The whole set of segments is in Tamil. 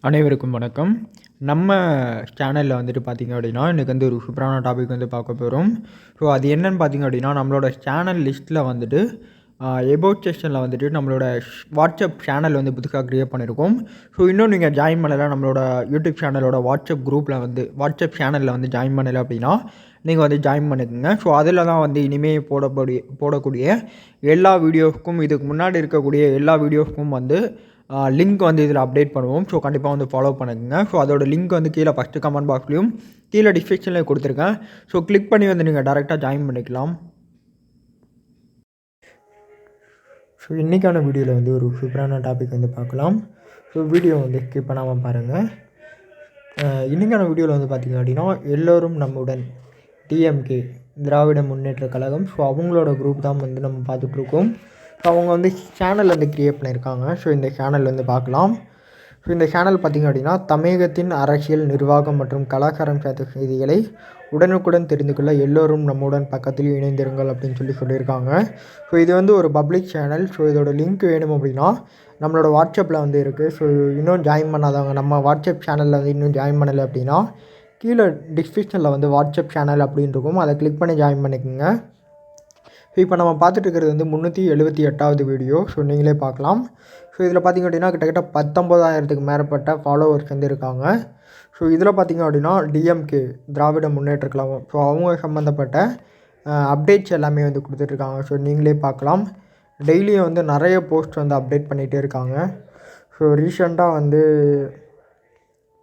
அனைவருக்கும் வணக்கம். நம்ம சேனலில் வந்துட்டு பார்த்திங்க அப்படின்னா, இன்றைக்கி வந்து ஒரு சூப்பரான டாபிக் வந்து பார்க்க போகிறோம். ஸோ அது என்னென்னு பார்த்திங்க அப்படின்னா, நம்மளோட சேனல் லிஸ்ட்டில் வந்துட்டு எபோட் செக்ஷனில் வந்துட்டு நம்மளோட வாட்ஸ்அப் சேனல் வந்து புதுசாக க்ரியேட் பண்ணியிருக்கோம். ஸோ இன்னும் நீங்கள் ஜாயின் பண்ணலை, நம்மளோட யூடியூப் சேனலோட வாட்ஸ்அப் சேனலில் வந்து ஜாயின் பண்ணலை அப்படின்னா நீங்கள் வந்து ஜாயின் பண்ணிக்கோங்க. ஸோ அதில் தான் வந்து இனிமேல் போடக்கூடிய எல்லா வீடியோஸ்க்கும், இதுக்கு முன்னாடி இருக்கக்கூடிய எல்லா வீடியோஸ்க்கும் வந்து லிங்க் வந்து இதில் அப்டேட் பண்ணுவோம். ஸோ கண்டிப்பாக வந்து ஃபாலோ பண்ணுங்க. ஸோ அதோட லிங்க் வந்து கீழே ஃபஸ்ட்டு கமெண்ட் பாக்ஸ்லையும் கீழே டிஸ்கிரிப்ஷன்லேயும் கொடுத்துருக்கேன். ஸோ கிளிக் பண்ணி வந்து நீங்கள் டேரெக்டாக ஜாயின் பண்ணிக்கலாம். ஸோ இன்றைக்கான வீடியோவில் வந்து ஒரு சூப்பரான டாபிக் வந்து பார்க்கலாம். ஸோ வீடியோ வந்து ஸ்கிப் பண்ணாமல் பாருங்கள். இன்றைக்கான வீடியோவில் வந்து பார்த்திங்க அப்படின்னா, எல்லோரும் நம்முடன் டிஎம்கே திராவிட முன்னேற்ற கழகம், ஸோ அவங்களோட குரூப் தான் வந்து நம்ம பார்த்துட்ருக்கோம். ஸோ அவங்க வந்து சேனல் வந்து க்ரியேட் பண்ணியிருக்காங்க. ஸோ இந்த சேனல் வந்து பார்க்கலாம். ஸோ இந்த சேனல் பார்த்திங்க அப்படின்னா, தமிழகத்தின் அரசியல், நிர்வாகம் மற்றும் கலாச்சாரம் சார்ந்த செய்திகளை உடனுக்குடன் தெரிந்து கொள்ள எல்லோரும் நம்முடன் பக்கத்தில் இணைந்திருங்கள் அப்படின்னு சொல்லியிருக்காங்க. ஸோ இது வந்து ஒரு பப்ளிக் சேனல். ஸோ இதோட லிங்க் வேணும் அப்படின்னா நம்மளோட வாட்ஸ்அப்பில் வந்து இருக்குது. ஸோ இன்னும் ஜாயின் பண்ணாதவங்க, நம்ம வாட்ஸ்அப் சேனலில் வந்து இன்னும் ஜாயின் பண்ணலை அப்படின்னா கீழே டிஸ்கிரிப்ஷனில் வந்து வாட்ஸ்அப் சேனல் அப்படின்னு இருக்கும், அதை கிளிக் பண்ணி ஜாயின் பண்ணிக்கோங்க. ஸோ இப்போ நம்ம பார்த்துட்டு இருக்கிறது வந்து 378வது வீடியோ. ஸோ நீங்களே பார்க்கலாம். ஸோ இதில் பார்த்திங்க அப்படின்னா கிட்டத்தட்ட 19,000க்கு மேற்பட்ட ஃபாலோவர்ஸ் வந்து இருக்காங்க. ஸோ இதில் பார்த்திங்க அப்படின்னா டிஎம்கே திராவிட முன்னேற்ற கழகம், ஸோ அவங்க சம்மந்தப்பட்ட அப்டேட்ஸ் எல்லாமே வந்து கொடுத்துட்ருக்காங்க. ஸோ நீங்களே பார்க்கலாம். டெய்லியும் வந்து நிறைய போஸ்ட் வந்து அப்டேட் பண்ணிகிட்டே இருக்காங்க. ஸோ ரீசெண்டாக வந்து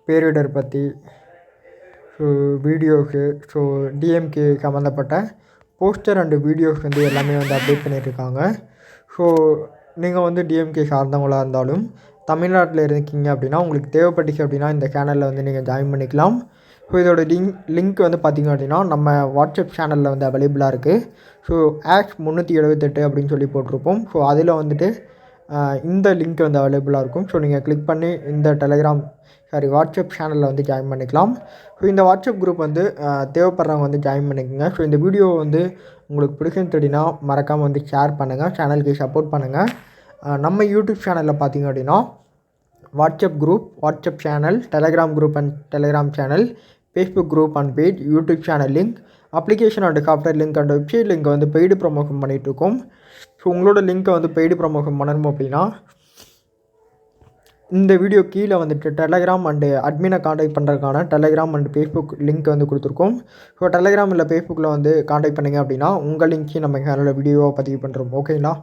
பேரிடர் பற்றி ஸோ வீடியோஸு, ஸோ டிஎம்கே சம்மந்தப்பட்ட போஸ்டர் அண்டு வீடியோஸ் வந்து எல்லாமே வந்து அப்டேட் பண்ணிகிட்ருக்காங்க. ஸோ நீங்கள் வந்து டிஎம்கே சார்ந்தவங்களாக இருந்தாலும் தமிழ்நாட்டில் இருக்கீங்க அப்படின்னா, உங்களுக்கு தேவைப்பட்டுச்சு அப்படின்னா இந்த சேனலில் வந்து நீங்கள் ஜாயின் பண்ணிக்கலாம். ஸோ இதோட லிங்க் வந்து பார்த்திங்க அப்படின்னா நம்ம வாட்ஸ்அப் சேனலில் வந்து அவைலபிளாக இருக்குது. ஸோ #378 அப்படின்னு சொல்லி போட்டிருப்போம். ஸோ அதில் வந்துட்டு இந்த லிங்க் வந்து அவைலபிளாக இருக்கும். ஸோ நீங்கள் கிளிக் பண்ணி இந்த வாட்ஸ்அப் சேனலில் வந்து ஜாயின் பண்ணிக்கலாம். ஸோ இந்த வாட்ஸ்அப் குரூப் வந்து தேவைப்படுறவங்க வந்து ஜாயின் பண்ணிக்கோங்க. ஸோ இந்த வீடியோ வந்து உங்களுக்கு பிடிக்குன்னு தெரியுன்னா மறக்காமல் வந்து ஷேர் பண்ணுங்கள், சேனலுக்கு சப்போர்ட் பண்ணுங்கள். நம்ம யூடியூப் சேனலில் பார்த்திங்க அப்படின்னா WhatsApp group, WhatsApp channel, Telegram group and Telegram channel, Facebook group and page, YouTube channel link, application and software link and website link வந்து பெய்டு ப்ரொமோஷன் பண்ணிகிட்ருக்கோம். ஸோ உங்களோட லிங்க்கை வந்து பெய்டு ப்ரொமோஷன் பண்ணணும் அப்படின்னா இந்த வீடியோ கீழே வந்துட்டு டெலகிராம் அண்டு அட்மினை காண்டாக்ட் பண்ணுறதுக்கான டெலகிராம் அண்ட் ஃபேஸ்புக் லிங்க் வந்து கொடுத்துருக்கோம். ஸோ டெலகிராம் இல்லை ஃபேஸ்புக்கில் வந்து காண்டாக்ட் பண்ணிங்க அப்படின்னா உங்கள் லிங்க்கையும் நம்ம சேனலில் வீடியோவாக பதிவு பண்ணுறோம். ஓகேங்களா?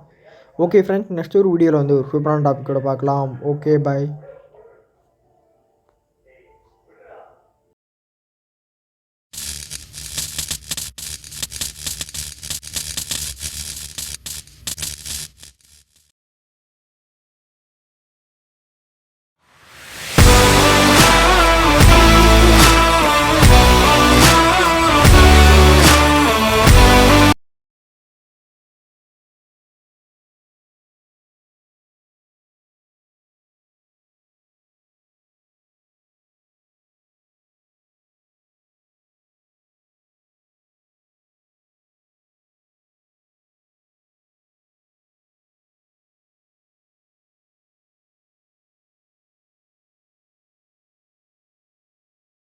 ஓகே ஃப்ரெண்ட்ஸ், நெக்ஸ்ட் ஒரு வீடியோவில் வந்து ஒரு சூப்பரான டாப்பிக்கோட பார்க்கலாம். ஓகே, பாய்.